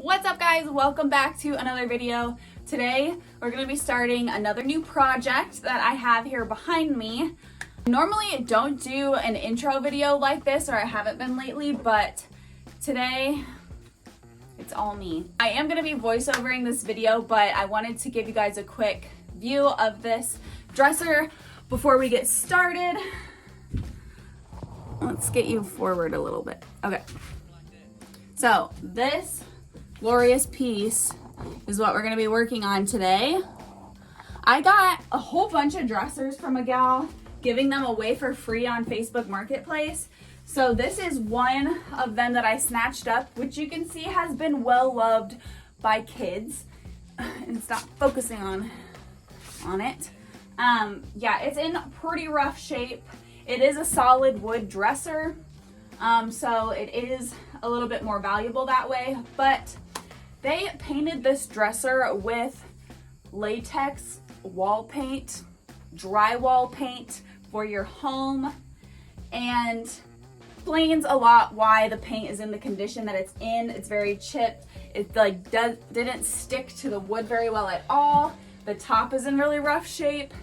What's up, guys? Welcome back to another video. Today we're going to be starting another new project that I have here behind me. Normally I don't do an intro video like this, or I haven't been lately, but today it's all me. I am going to be voiceovering this video, but I wanted to give you guys a quick view of this dresser before we get started. Let's get you forward a little bit. Okay. So this glorious piece is what we're going to be working on today. I got a whole bunch of dressers from a gal, giving them away for free on Facebook Marketplace. So this is one of them that I snatched up, which you can see has been well loved by kids. And stop focusing on it. Yeah, it's in pretty rough shape. It is a solid wood dresser, so it is a little bit more valuable that way, but they painted this dresser with latex wall paint, drywall paint for your home, and explains a lot why the paint is in the condition that it's in. It's very chipped. It didn't stick to the wood very well at all. The top is in really rough shape.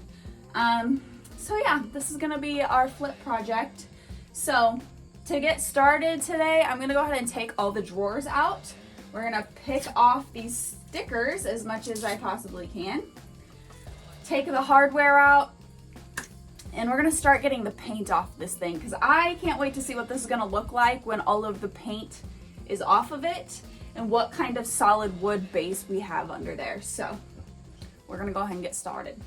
So yeah, this is gonna be our flip project. So to get started today, I'm gonna go ahead and take all the drawers out. We're gonna pick off these stickers as much as I possibly can. Take the hardware out, and we're gonna start getting the paint off this thing, because I can't wait to see what this is gonna look like when all of the paint is off of it and what kind of solid wood base we have under there. So we're gonna go ahead and get started.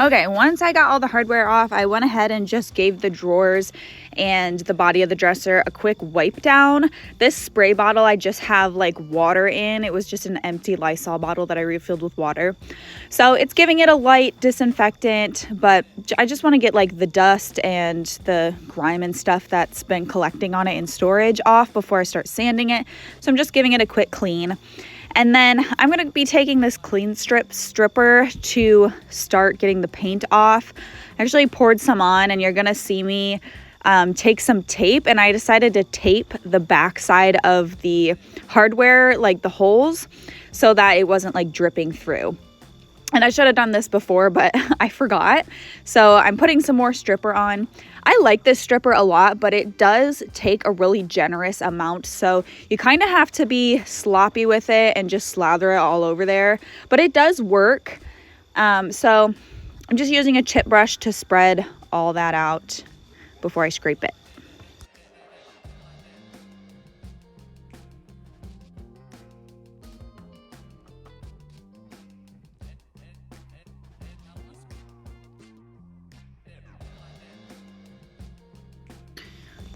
Okay, once I got all the hardware off, I went ahead and just gave the drawers and the body of the dresser a quick wipe down. This spray bottle I just have like water in. It was just an empty Lysol bottle that I refilled with water. So it's giving it a light disinfectant, but I just want to get like the dust and the grime and stuff that's been collecting on it in storage off before I start sanding it. So I'm just giving it a quick clean. And then I'm going to be taking this clean stripper to start getting the paint off. I actually poured some on, and you're going to see me take some tape, and I decided to tape the back side of the hardware, like the holes, so that it wasn't like dripping through. And I should have done this before, but I forgot. So I'm putting some more stripper on. I like this stripper a lot, but it does take a really generous amount. So you kind of have to be sloppy with it and just slather it all over there. But it does work. So I'm just using a chip brush to spread all that out before I scrape it.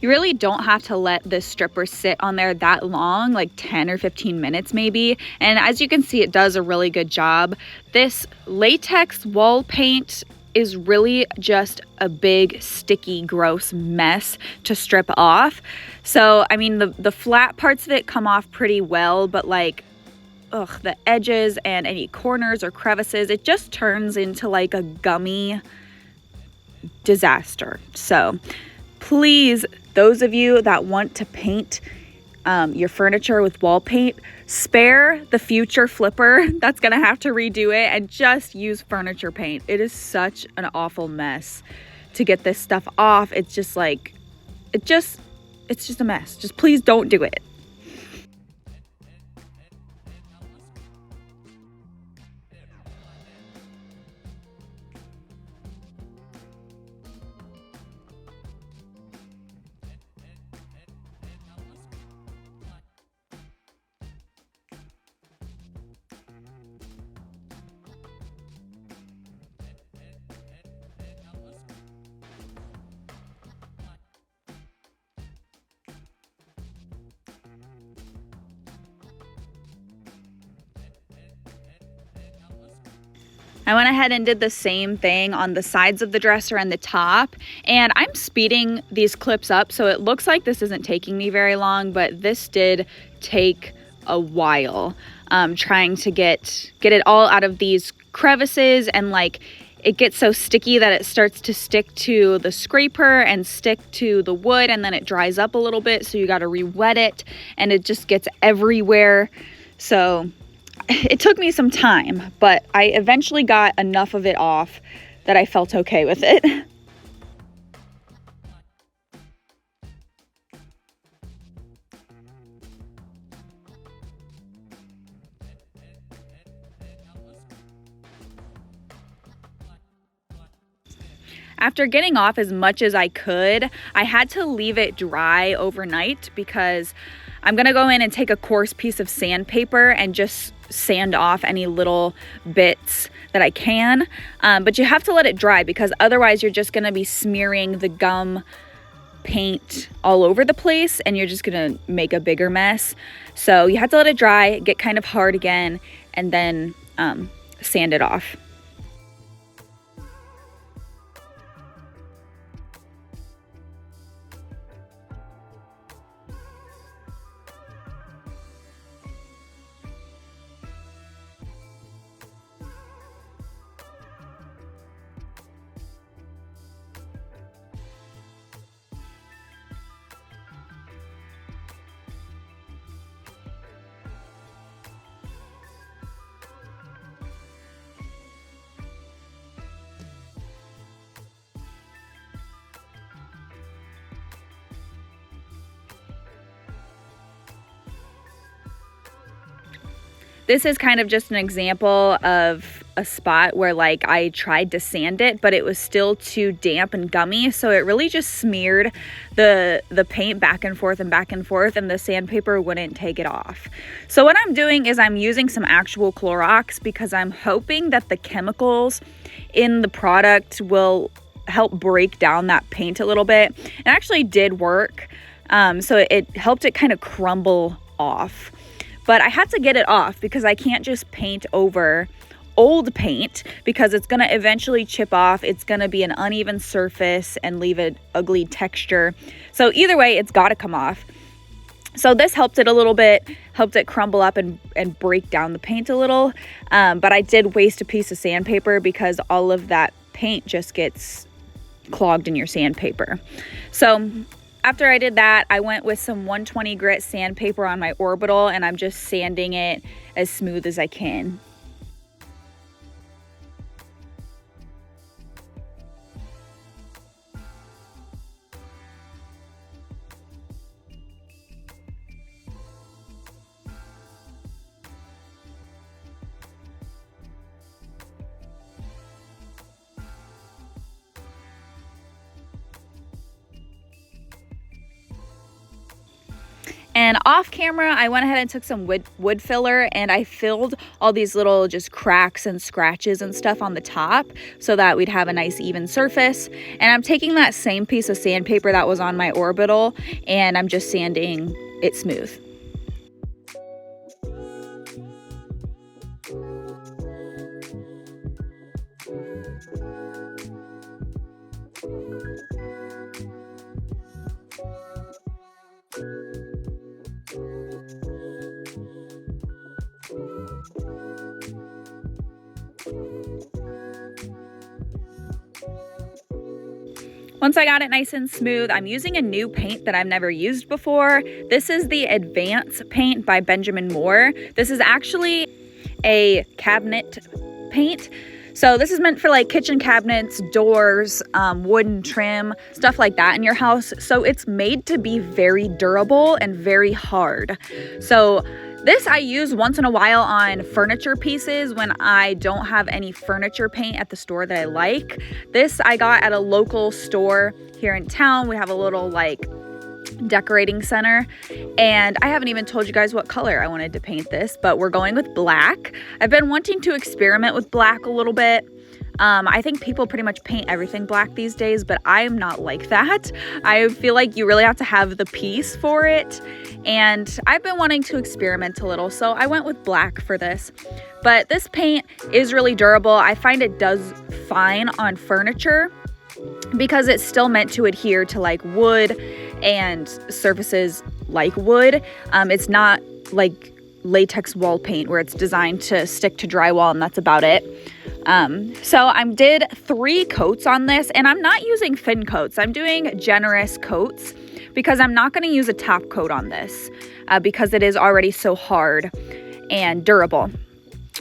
You really don't have to let this stripper sit on there that long, like 10 or 15 minutes maybe. And as you can see, it does a really good job. This latex wall paint is really just a big, sticky, gross mess to strip off. So, I mean, the flat parts of it come off pretty well, but like, the edges and any corners or crevices, it just turns into like a gummy disaster. So please, those of you that want to paint your furniture with wall paint, spare the future flipper that's gonna have to redo it and just use furniture paint. It is such an awful mess to get this stuff off. It's just like, it's just a mess. Just please don't do it. I went ahead and did the same thing on the sides of the dresser and the top, and I'm speeding these clips up, so it looks like this isn't taking me very long, but this did take a while, trying to get it all out of these crevices, and like it gets so sticky that it starts to stick to the scraper and stick to the wood, and then it dries up a little bit, so you got to re-wet it, and it just gets everywhere. So it took me some time, but I eventually got enough of it off that I felt okay with it. After getting off as much as I could, I had to leave it dry overnight because I'm gonna go in and take a coarse piece of sandpaper and just sand off any little bits that I can. But you have to let it dry because otherwise you're just gonna be smearing the gum paint all over the place and you're just gonna make a bigger mess. So you have to let it dry, get kind of hard again, and then sand it off. This is kind of just an example of a spot where like I tried to sand it, but it was still too damp and gummy. So it really just smeared the paint back and forth and the sandpaper wouldn't take it off. So what I'm doing is I'm using some actual Clorox because I'm hoping that the chemicals in the product will help break down that paint a little bit. It actually did work. So it helped it kind of crumble off. But I had to get it off because I can't just paint over old paint because it's going to eventually chip off. It's going to be an uneven surface and leave an ugly texture. So either way, it's got to come off. So this helped it a little bit, helped it crumble up and break down the paint a little. But I did waste a piece of sandpaper because all of that paint just gets clogged in your sandpaper. So after I did that, I went with some 120 grit sandpaper on my orbital and I'm just sanding it as smooth as I can. And off camera, I went ahead and took some wood filler and I filled all these little just cracks and scratches and stuff on the top so that we'd have a nice even surface. And I'm taking that same piece of sandpaper that was on my orbital and I'm just sanding it smooth. Once I got it nice and smooth, I'm using a new paint that I've never used before. This is the Advance paint by Benjamin Moore. This is actually a cabinet paint. So this is meant for like kitchen cabinets, doors, wooden trim, stuff like that in your house. So it's made to be very durable and very hard. So this I use once in a while on furniture pieces when I don't have any furniture paint at the store that I like. This I got at a local store here in town. We have a little like decorating center and I haven't even told you guys what color I wanted to paint this, but we're going with black. I've been wanting to experiment with black a little bit. I think people pretty much paint everything black these days, but I'm not like that. I feel like you really have to have the piece for it, and I've been wanting to experiment a little, so I went with black for this. But this paint is really durable. I find it does fine on furniture because it's still meant to adhere to like wood and surfaces like wood. It's not like latex wall paint where it's designed to stick to drywall and that's about it. So I did 3 coats on this, and I'm not using thin coats. I'm doing generous coats because I'm not going to use a top coat on this because it is already so hard and durable.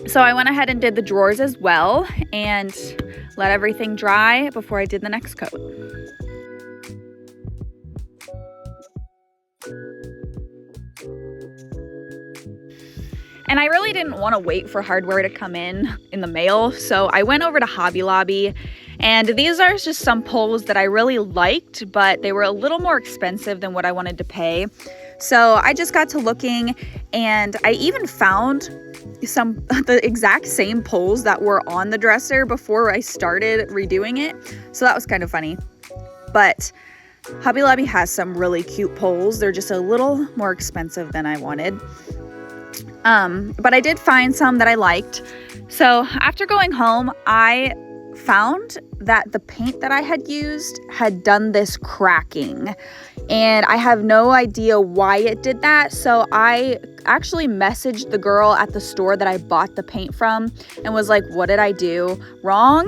So I went ahead and did the drawers as well and let everything dry before I did the next coat. And I really didn't want to wait for hardware to come in the mail, so I went over to Hobby Lobby, and these are just some poles that I really liked, but they were a little more expensive than what I wanted to pay. So I just got to looking, and I even found the exact same poles that were on the dresser before I started redoing it. So that was kind of funny. But Hobby Lobby has some really cute poles. They're just a little more expensive than I wanted. But I did find some that I liked. So after going home, I found that the paint that I had used had done this cracking, and I have no idea why it did that. So I actually messaged the girl at the store that I bought the paint from and was like, what did I do wrong?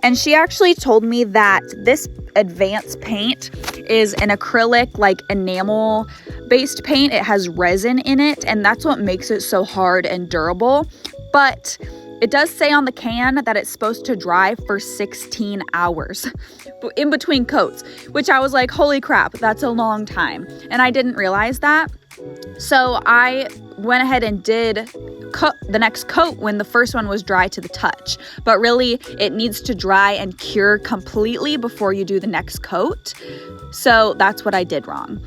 And she actually told me that this advanced paint is an acrylic, like enamel based paint. It has resin in it, and that's what makes it so hard and durable. But it does say on the can that it's supposed to dry for 16 hours in between coats, which I was like, holy crap, that's a long time. And I didn't realize that. So I went ahead and did the next coat when the first one was dry to the touch. But really, it needs to dry and cure completely before you do the next coat. So that's what I did wrong.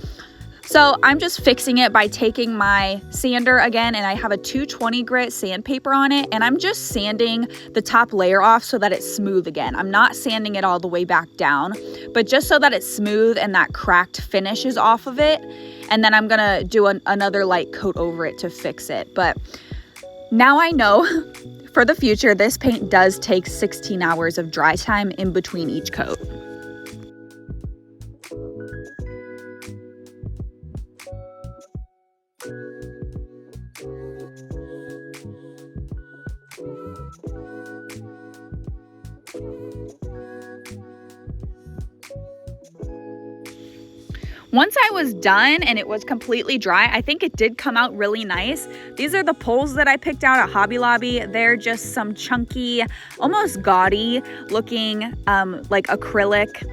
So I'm just fixing it by taking my sander again, and I have a 220 grit sandpaper on it, and I'm just sanding the top layer off so that it's smooth again. I'm not sanding it all the way back down, but just so that it's smooth and that cracked finish is off of it. And then I'm gonna do another light coat over it to fix it. But now I know for the future, this paint does take 16 hours of dry time in between each coat. Once I was done and it was completely dry, I think it did come out really nice. These are the poles that I picked out at Hobby Lobby. They're just some chunky, almost gaudy looking like acrylic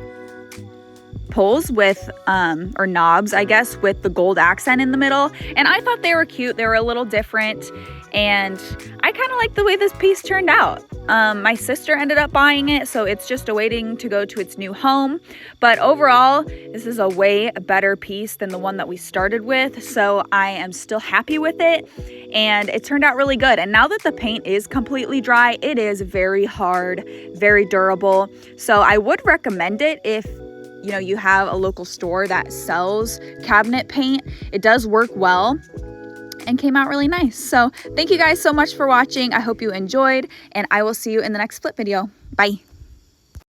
poles with or knobs, I guess, with the gold accent in the middle. And I thought they were cute. They were a little different, and I kind of like the way this piece turned out. My sister ended up buying it, so it's just awaiting to go to its new home. But overall, this is a way better piece than the one that we started with, so I am still happy with it, and it turned out really good. And now that the paint is completely dry, it is very hard, very durable. So I would recommend it if you have a local store that sells cabinet paint. It does work well and came out really nice. So thank you guys so much for watching. I hope you enjoyed, and I will see you in the next flip video. Bye.